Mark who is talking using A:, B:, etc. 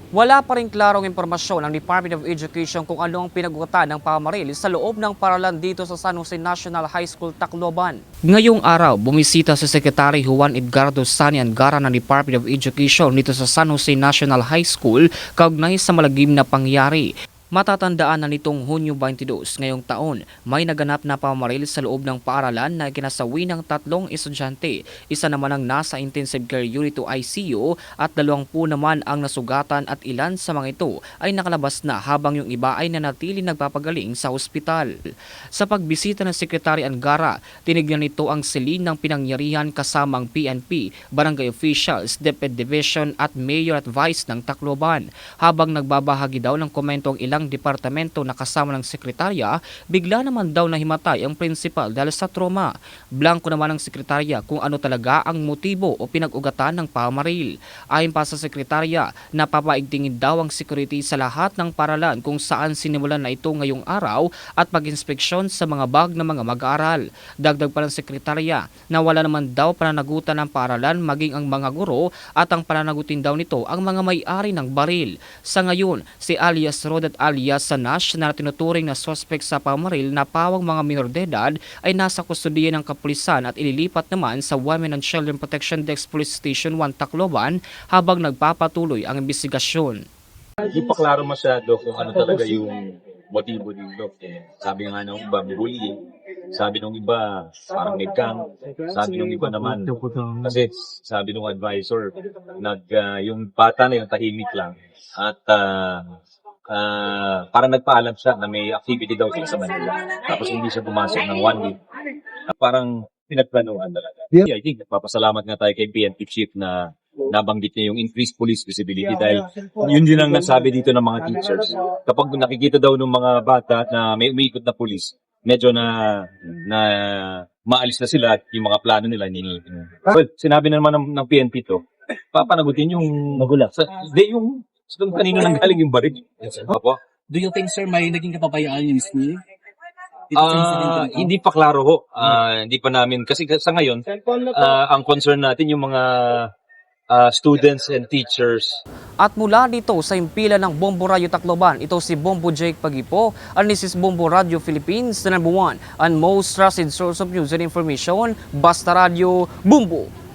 A: Wala pa rin klarong impormasyon ang Department of Education kung ano ang pinag-ugatan ng pamaril sa loob ng paralan dito sa San Jose National High School, Tacloban. Ngayong araw, bumisita si Secretary Juan Edgardo Sani Angara ng Department of Education dito sa San Jose National High School kaugnay sa malagim na pangyayari. Matatandaan na nitong Hunyo 22 ngayong taon, may naganap na pamaril sa loob ng paaralan na kinasawi ng 3 estudyante. Isa naman ang nasa intensive care unit o ICU at 20 naman ang nasugatan at ilan sa mga ito ay nakalabas na habang yung iba ay nanatili nagpapagaling sa ospital. Sa pagbisita ng Secretary Angara, tinignan nito ang silin ng pinangyarihan kasamang PNP, barangay officials, DepEd Division at Mayor at Vice ng Tacloban. Habang nagbabahagi daw ng komento ang ilang departamento na kasama ng sekretarya, bigla naman daw nahimatay ang principal dahil sa trauma. Blanco naman ang sekretarya kung ano talaga ang motibo o pinag-ugatan ng pamaril. Ayon pa sa sekretarya, napapaigtingin daw ang security sa lahat ng paralan kung saan sinimulan na ito ngayong araw at pag-inspeksyon sa mga bag ng mga mag-aaral. Dagdag pa ng sekretarya na wala naman daw pananagutan ng paaralan maging ang mga guro at ang pananagutin daw nito ang mga may-ari ng baril. Sa ngayon, si alias Rodet alias Sanash na tinuturing na suspect sa pamaril na pawang mga minor de edad ay nasa kustudiya ng kapulisan at ililipat naman sa Women and Children Protection Desk Police Station 1 Tacloban habang nagpapatuloy ang investigasyon.
B: Hindi pa klaro masyado kung ano talaga yung motibo dito. Sabi nga ng iba, may bullying. Sabi ng iba, parang may gang. Sabi ng iba naman, kasi sabi ng advisor, yung bata na yung tahimik lang. At parang nagpaalam siya na may activity daw siya sa Manila. Tapos hindi siya pumasok ng 1 week. Parang pinagplanuhan talaga. I think nagpapasalamat nga tayo kay PNP Chief na nabanggit niya yung increased police visibility dahil yun din ang nasabi dito ng mga teachers. Kapag nakikita daw ng mga bata na may umiikot na police, medyo na maalis na sila at yung mga plano nila ninihin. Well, sinabi na naman ng PNP to, papanagutin yung magulang. Yung kanino nang galing yung baril. Opo.
C: Do you think, sir, may naging kapabayaan yung school?
B: Hindi pa klaro ho. Hindi pa namin. Kasi sa ngayon, ang concern natin yung mga students and teachers.
A: At mula dito sa impila ng Bombo Radio Tacloban, ito si Bombo Jake Pagipo, and this is Bombo Radio Philippines, the #1 and most trusted source of news and information, Basta Radio Bombo!